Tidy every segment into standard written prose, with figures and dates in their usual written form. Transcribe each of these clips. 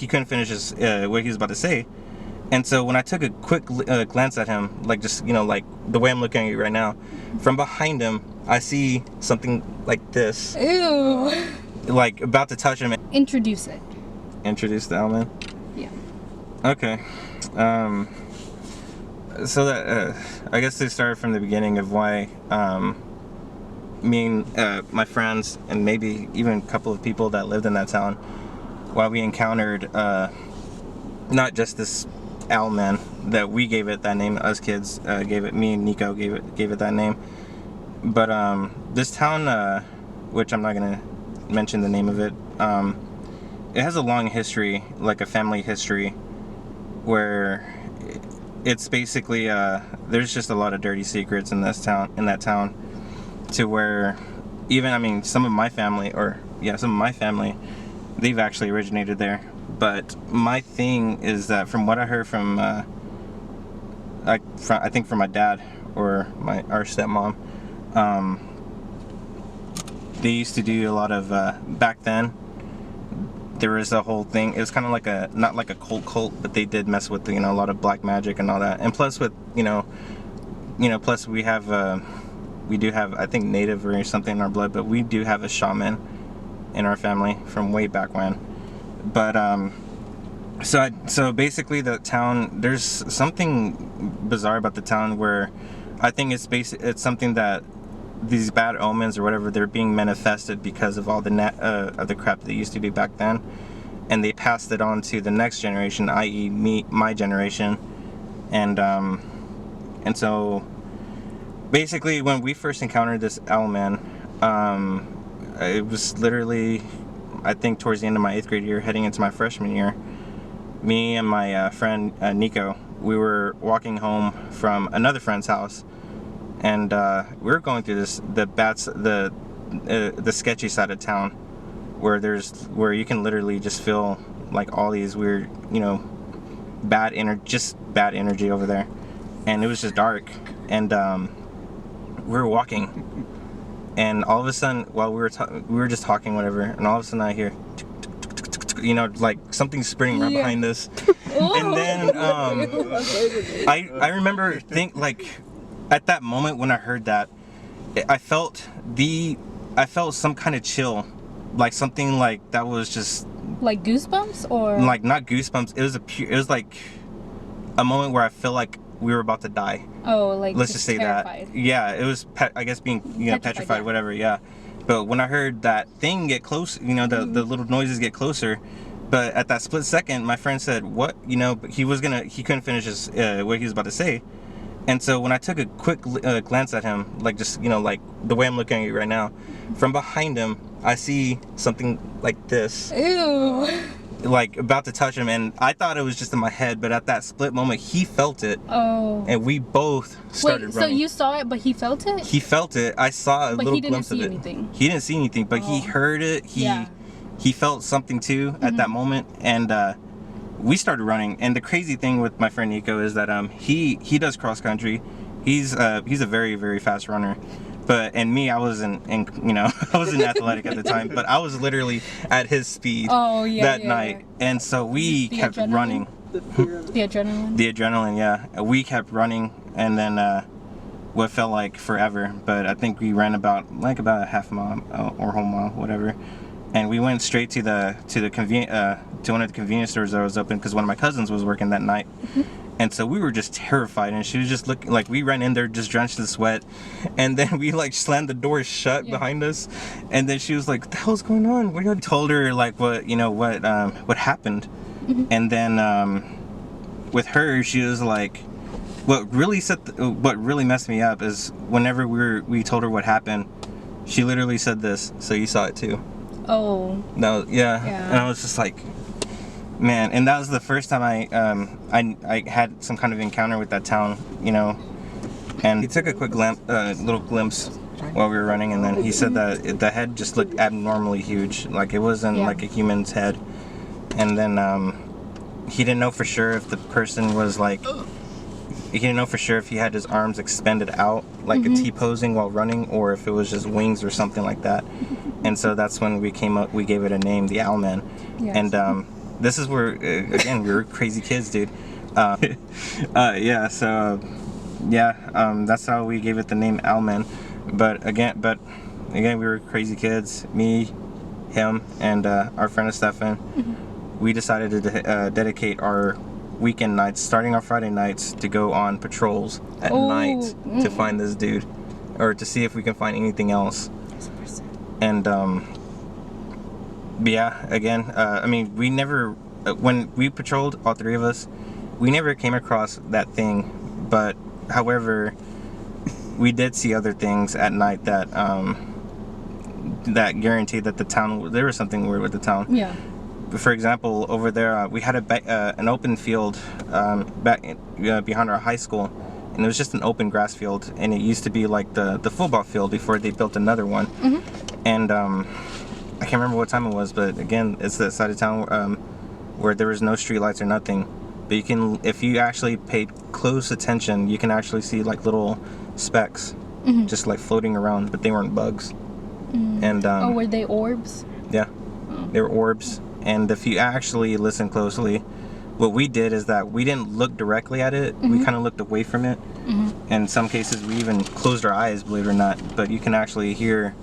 he couldn't finish his what he was about to say. And so when I took a quick glance at him, like just, like the way I'm looking at you right now, from behind him, I see something like this. Ew. Like about to touch him. Introduce it. Introduce the Owlman? Yeah. Okay. So that, I guess they started from the beginning of why me and my friends, and maybe even a couple of people that lived in that town, why we encountered not just this Owlman, that we gave it that name, us kids me and Nico gave it that name, but this town, which I'm not gonna mention the name of it, it has a long history, like a family history, where it's basically there's just a lot of dirty secrets in that town, to where even some of my family, they've actually originated there. But my thing is that from what I heard from I think from my dad or our stepmom, they used to do a lot of back then. There was a whole thing. It was kind of like not like a cult, but they did mess with a lot of black magic and all that. And plus with plus we do have I think native or something in our blood, but we do have a shaman in our family from way back when. But so basically the town, there's something bizarre about the town where I think it's something that these bad omens or whatever, they're being manifested because of all the crap that used to be back then, and they passed it on to the next generation, i.e. my generation, and so basically when we first encountered this Owlman, it was literally, I think, towards the end of my 8th grade year, heading into my freshman year. Me and my friend Nico, we were walking home from another friend's house, and we were going through the sketchy side of town, where you can literally just feel like all these weird, bad energy over there, and it was just dark, and we were walking, and all of a sudden, while we were just talking, whatever, and all of a sudden I hear, like something sprinting right behind us, and then I remember at that moment when I heard that, I felt some kind of chill, like something like that was just like goosebumps, or like not goosebumps. It was like a moment where I feel like we were about to die. Oh, like let's just say terrified. that. Yeah, it was I guess being petrified, yeah. Whatever. Yeah. But when I heard that thing get close, the little noises get closer. But at that split second, my friend said, "What?" But he couldn't finish his what he was about to say. And so when I took a quick glance at him, like just like the way I'm looking at you right now, from behind him, I see something like this. Ew. Like about to touch him, and I thought it was just in my head, but at that split moment, he felt it. Oh. And we both started running. So you saw it, but he felt it? He felt it. I saw a little glimpse of it. But he didn't see anything. He didn't see anything, but he heard it. He felt something too at that moment, and we started running. And the crazy thing with my friend Nico is that he does cross country. He's a very, very fast runner. And me, I wasn't I wasn't athletic at the time, but I was literally at his speed that night. And so we kept running. The adrenaline? The adrenaline, yeah. We kept running, and then what felt like forever, but I think we ran about a half mile or whole mile, whatever. And we went straight to one of the convenience stores that was open, because one of my cousins was working that night. And so we were just terrified, and she was just looking like, we ran in there just drenched in sweat, and then we slammed the door shut behind us, and then she was like, "What the hell's going on?" We told her what happened, and then with her, she was like, what really messed me up is whenever we told her what happened, she literally said this, "So you saw it too?" Oh. No, yeah. And I was just like, man, and that was the first time I had some kind of encounter with that town, And he took a quick little glimpse while we were running, and then he said that the head just looked abnormally huge, like it wasn't like a human's head. And then he didn't know for sure if the person was he didn't know for sure if he had his arms extended out like a T-posing while running, or if it was just wings or something like that. And so that's when we gave it a name, the Owlman. Yes. And this is where again we were crazy kids, dude. Yeah, so that's how we gave it the name Owlman. But again, we were crazy kids. Me, him, and our friend Stefan. We decided to dedicate our weekend nights, starting on Friday nights, to go on patrols at night to find this dude, or to see if we can find anything else. And yeah, again, I mean, we never, when we patrolled, all three of us, we never came across that thing. But however, we did see other things at night that that guaranteed that the town, there was something weird with the town. Yeah. For example, over there, we had an open field back behind our high school, and it was just an open grass field, and it used to be like the football field before they built another one. And I can't remember what time it was, but again, it's the side of town where there was no street lights or nothing. But you can, if you actually paid close attention, you can actually see like little specks just like floating around, but they weren't bugs. And were they orbs? Yeah, they were orbs. And if you actually listen closely, what we did is that we didn't look directly at it. We kind of looked away from it. In some cases, we even closed our eyes, believe it or not. But you can actually hear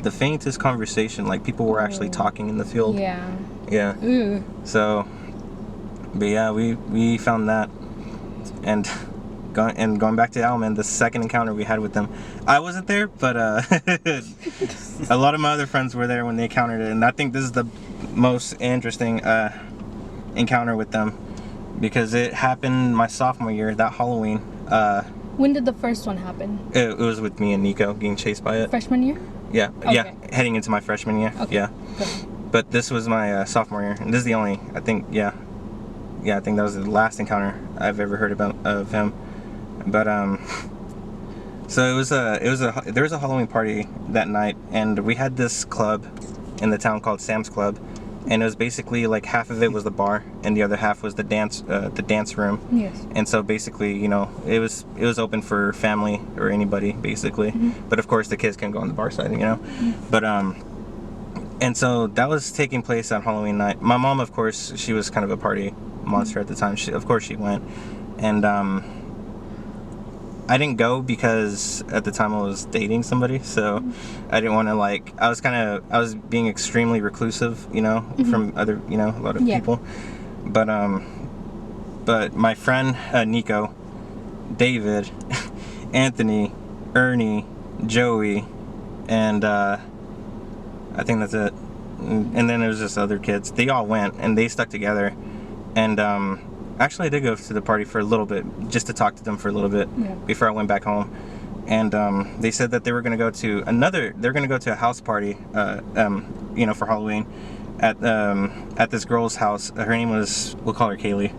the faintest conversation, like people were actually talking in the field. Yeah. Yeah. Ooh. So, but yeah, we found that. And going back to Owlman, the second encounter we had with them, I wasn't there, but a lot of my other friends were there when they encountered it. And I think this is the most interesting encounter with them, because it happened my sophomore year, that Halloween. When did the first one happen? It was with me and Nico getting chased by it. Freshman year? Yeah, Okay. yeah, heading into my freshman year. Okay. Yeah. Good. But this was my sophomore year, and this is the only, I think, I think that was the last encounter I've ever heard about of him. But so there was a Halloween party that night, and we had this club in the town called Sam's Club, and it was basically like half of it was the bar, and the other half was the dance room. Yes. And so basically, you know, it was open for family or anybody basically, but of course the kids can go on the bar side, you know. But and so that was taking place on Halloween night. My mom, of course, she was kind of a party monster at the time. She went, and I didn't go because at the time I was dating somebody, so I didn't want to, like, I was being extremely reclusive, you know, from other, you know, a lot of people. But my friend Nico, David, Anthony, Ernie, Joey, and I think that's it. And then there was just other kids. They all went and they stuck together. And actually, I did go to the party for a little bit, just to talk to them for a little bit before I went back home. And they said that they were going to go to a house party, you know, for Halloween at this girl's house. Her name was, we'll call her Kaylee.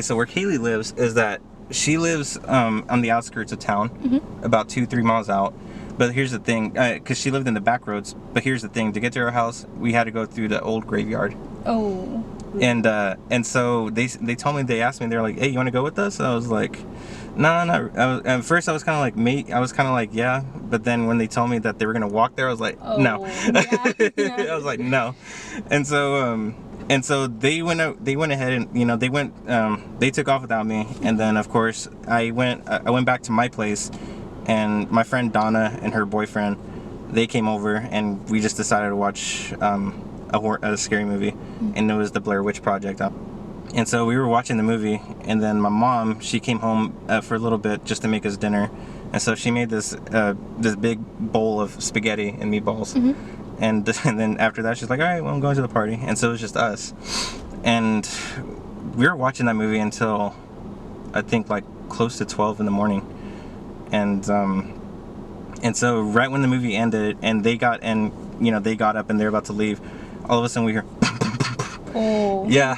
So where Kaylee lives is that she lives on the outskirts of town, about 2-3 miles out. But here's the thing, because she lived in the back roads. But here's the thing: to get to her house, we had to go through the old graveyard. Oh. And so they told me, they asked me, they're like, "Hey, you want to go with us?" I was like, "No, no." At first, I was kind of like, yeah. But then when they told me that they were gonna walk there, I was like, no. Yeah. I was like, no. And so they went ahead and, you know, they took off without me. And then of course I went back to my place, and my friend Donna and her boyfriend, they came over, and we just decided to watch a scary movie, and it was the Blair Witch Project. And so we were watching the movie, and then my mom, she came home for a little bit just to make us dinner, and so she made this big bowl of spaghetti and meatballs, and then after that she's like, "All right, well, I'm going to the party," and so it was just us, and we were watching that movie until I think like close to 12 in the morning, and so right when the movie ended and they got up and they're about to leave, all of a sudden we hear Oh. yeah,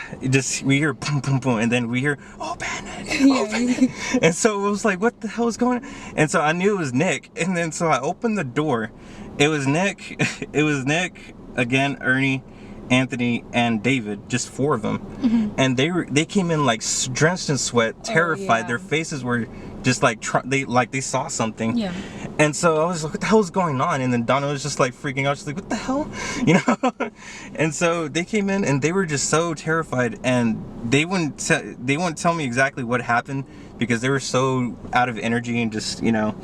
we hear boom, boom, boom, and then we hear, "Open it, open it." And so it was like, what the hell is going on? And so I knew it was Nick, and then so I opened the door. It was Nick, again, Ernie, Anthony, and David, just 4 of them. And they came in like drenched in sweat, terrified. yeah. Their faces were just like they saw something. Yeah. And so I was like, what the hell is going on? And then Donna was just like freaking out. She's like, what the hell? You know? And so they came in and they were just so terrified, and they wouldn't tell me exactly what happened because they were so out of energy and just, you know.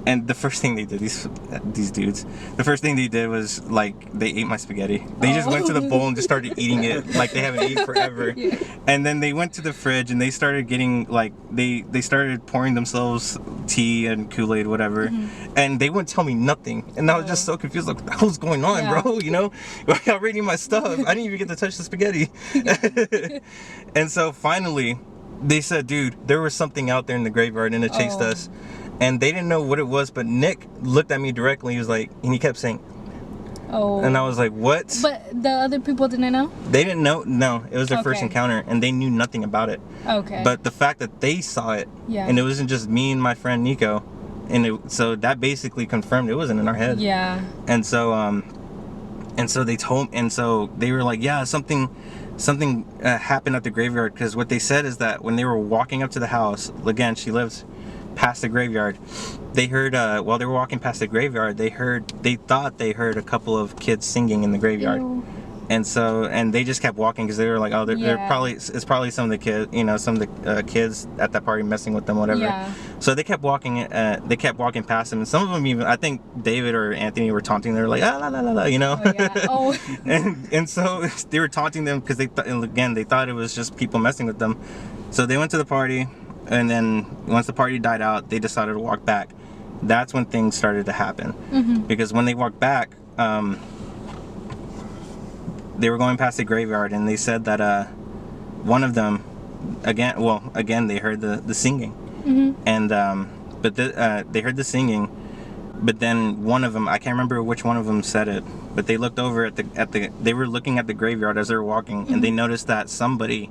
And the first thing they did, these dudes, the first thing they did was like they ate my spaghetti. They just went to the bowl and just started eating it like they haven't eaten forever. Yeah. And then they went to the fridge and they started getting like they started pouring themselves tea and Kool-Aid, whatever. And they wouldn't tell me nothing. And I was just so confused, like, what the hell's going on, bro? You know, y'all raiding my stuff. I didn't even get to touch the spaghetti. And so finally, they said, dude, there was something out there in the graveyard and it chased us. And they didn't know what it was, but Nick looked at me directly. He was like, and he kept saying, oh. And I was like, what? But the other people didn't know? They didn't know. No, it was their first encounter, and they knew nothing about it. Okay. But the fact that they saw it, yeah. And it wasn't just me and my friend Nico, so that basically confirmed it wasn't in our head. Yeah. And so they were like, yeah, something happened at the graveyard, because what they said is that when they were walking up to the house, again, she lives past the graveyard, they heard while they were walking past the graveyard, they thought they heard a couple of kids singing in the graveyard. Ew. And they just kept walking because they were like, oh, it's probably some of the kids, you know, some of the kids at that party messing with them, whatever. Yeah. So they kept walking past them, and some of them even, I think David or Anthony were taunting. They were like, ah, la la la la, you know. Oh, yeah. Oh. and so they were taunting them because they thought it was just people messing with them. So they went to the party. And then once the party died out, they decided to walk back. That's when things started to happen. Because when they walked back, they were going past the graveyard, and they said that one of them, again they heard the singing. And but they heard the singing, but then one of them, I can't remember which one of them said it, but they looked over they were looking at the graveyard as they were walking, and they noticed that somebody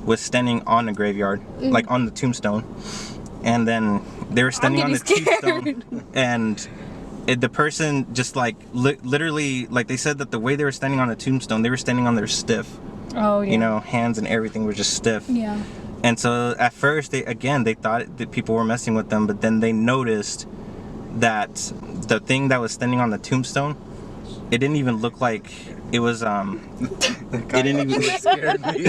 was standing on the graveyard, like on the tombstone. And then they were standing on the tombstone, and the person just like literally, like they said that the way they were standing on the tombstone, they were standing on their stiff. Oh, yeah. You know, hands and everything were just stiff. Yeah. And so at first they thought that people were messing with them, but then they noticed that the thing that was standing on the tombstone, it didn't even look like it was it didn't even scared me.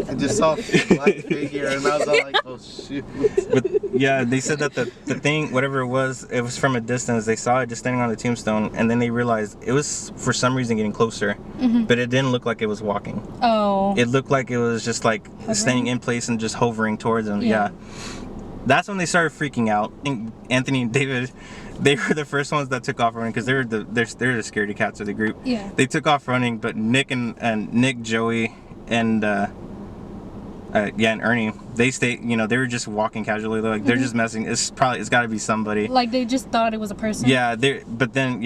I just saw a black figure and I was all like, oh shoot. But yeah, they said that the thing, whatever it was from a distance. They saw it just standing on the tombstone, and then they realized it was for some reason getting closer, but it didn't look like it was walking. Oh. It looked like it was just like staying in place and just hovering towards them. Yeah. That's when they started freaking out. I think Anthony and David, they were the first ones that took off running because they're the scaredy cats of the group. Yeah. They took off running, but Nick and Nick, Joey, and and Ernie, they stayed. You know, they were just walking casually. They're like, they're just messing. It's got to be somebody. Like they just thought it was a person. Yeah. But then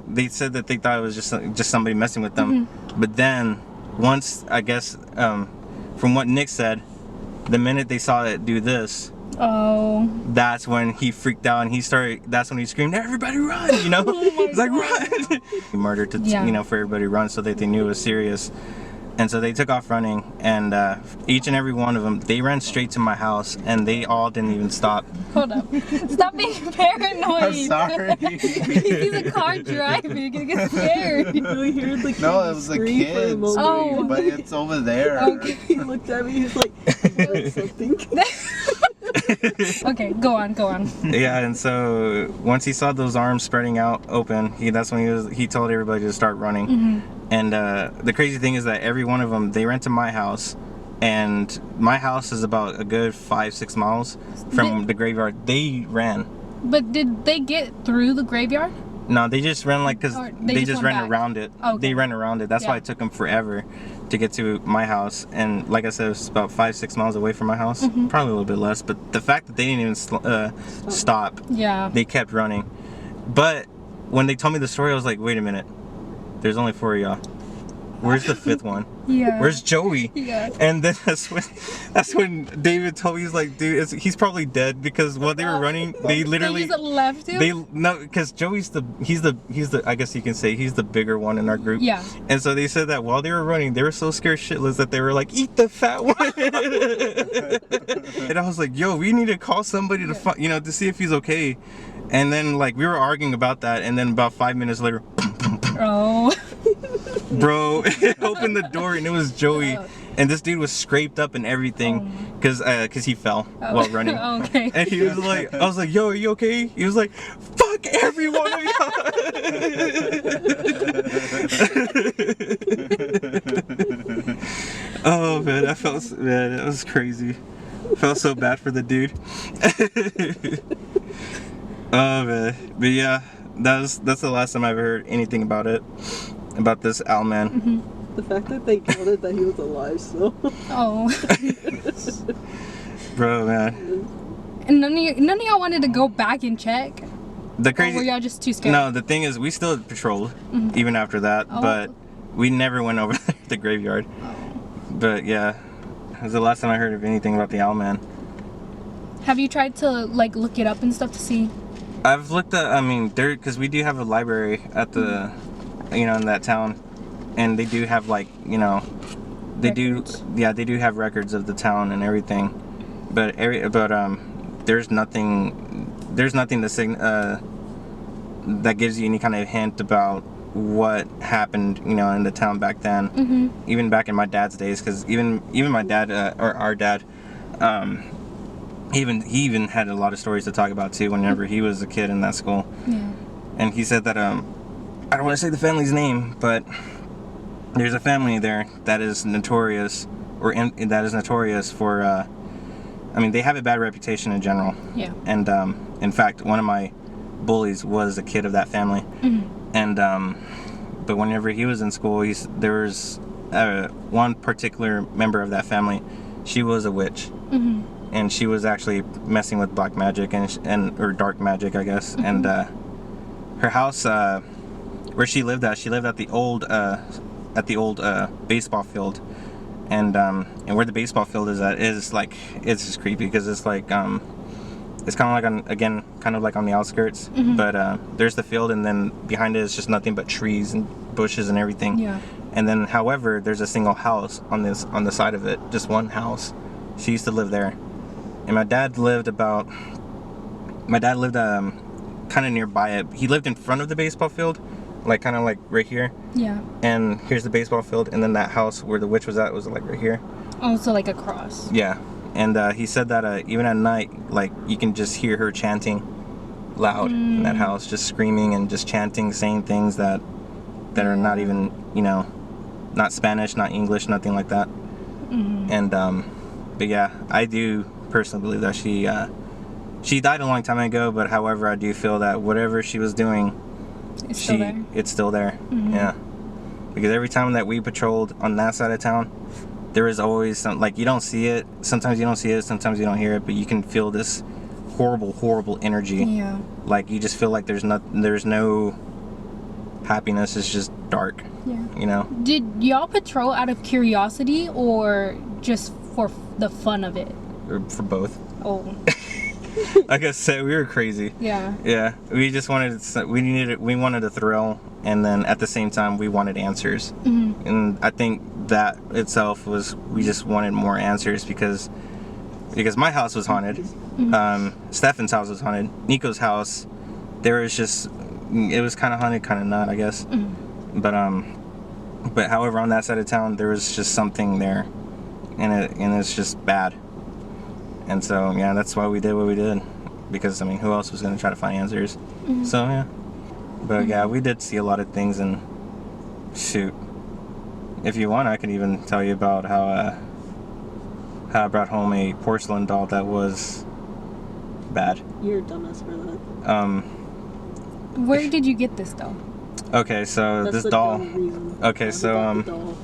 they said that they thought it was just somebody messing with them. But then once, I guess, from what Nick said, the minute they saw it do this. Oh. That's when he freaked out, and that's when he screamed, "Everybody run!" You know, it's like run. He murdered to for everybody to run so that they knew it was serious. And so they took off running, and each and every one of them, they ran straight to my house, and they all didn't even stop. Hold up. Stop being paranoid. I'm sorry. He sees a car driving, you're gonna get scared. You really heard the No, it was a kid Oh. but it's over there. Okay. He looked at me, he's like, something. Okay, go on. Yeah, and so once he saw those arms spreading out open, that's when he told everybody to start running. And the crazy thing is that every one of them, they ran to my house, and my house is about a good 5-6 miles from the graveyard. They ran. But did they get through the graveyard? No, they just ran because they just ran back. around it. Okay. They ran around it. That's why it took them forever to get to my house. And like I said, it's about 5-6 miles away from my house. Probably a little bit less. But the fact that they didn't even stop, they kept running. But when they told me the story, I was like, wait a minute. There's only 4 of y'all. where's the fifth one? Yeah. Where's Joey? Yeah. And then that's when David told me, he's like, dude, he's probably dead, because while they were running, they literally They just left him. because Joey's he's the I guess you can say he's the bigger one in our group. Yeah. And so they said that while they were running, they were so scared shitless that they were like, eat the fat one. And I was like, yo, we need to call somebody to to see if he's okay. And then like we were arguing about that, and then about 5 minutes later, Oh. bro, it opened the door and it was Joey, and this dude was scraped up and everything because he fell while running. Okay. And he was like, I was like, yo, are you okay? He was like, fuck every one of y'all. Oh man, it was crazy. I felt so bad for the dude. Oh man, but yeah, that's the last time I've heard anything about this Al man. Mm-hmm. The fact that they counted that he was alive, so. Oh. Bro, man. And none of y'all wanted to go back and check? The Or crazy. were y'all just too scared? No, the thing is, we still patrolled even after that, Oh. but we never went over the graveyard. Oh. But yeah, it was the last time I heard of anything about the Owl Man. Have you tried to like look it up and stuff to see? I've looked at, because we do have a library at the, in that town, and they do have they Records. they do have records of the town and everything, but there's nothing that gives you any kind of hint about what happened, in the town back then. Mm-hmm. Even back in my dad's days, because even my dad, or our dad, he even had a lot of stories to talk about too whenever he was a kid in that school. Yeah. And he said that I don't want to say the family's name, but there's a family there that is notorious for they have a bad reputation in general. Yeah. And in fact, one of my bullies was a kid of that family. Mm-hmm. And but whenever he was in school, there was one particular member of that family. She was a witch. Mm-hmm. And she was actually messing with black magic or dark magic, I guess. Mm-hmm. And her house, where she lived at the old baseball field. And where the baseball field is at is it's just creepy, because it's like it's kind of like on the outskirts. Mm-hmm. But there's the field, and then behind it is just nothing but trees and bushes and everything. Yeah. And then, however, there's a single house on the side of it, just one house. She used to live there. And my dad lived kind of nearby it. He lived in front of the baseball field, kind of right here. Yeah. And here's the baseball field, and then that house where the witch was at was right here. Oh, so like a cross. Yeah. And he said that even at night, you can just hear her chanting loud in that house, just screaming and just chanting, saying things that are not even, not Spanish, not English, nothing like that. Mm-hmm. And but yeah, I do personally believe that she died a long time ago, but however, I do feel that whatever she was doing, It's still there. it's still there. Mm-hmm. Yeah, because every time that we patrolled on that side of town, there was always some, you don't see it, sometimes you don't see it, sometimes you don't hear it, but you can feel this horrible energy. Yeah. You just feel like there's no happiness, it's just dark. Yeah. Did y'all patrol out of curiosity or just for the fun of it? Or for both. Oh. Like I said, we were crazy. Yeah. Yeah, we just wanted a thrill, and then at the same time we wanted answers. Mm-hmm. And I think that itself we just wanted more answers, because my house was haunted. Mm-hmm. Stefan's house was haunted. Nico's house, it was kind of haunted, kind of not, I guess. Mm-hmm. But however, on that side of town, there was just something there, and it's just bad. And so, yeah, that's why we did what we did. Because, who else was going to try to find answers? Mm-hmm. So, yeah. But, yeah, we did see a lot of things, and shoot. If you want, I could even tell you about how I brought home a porcelain doll that was bad. You're a dumbass for that. Where did you get this though? Okay, so That's this the doll. dumb reason Okay, why we so, got the doll.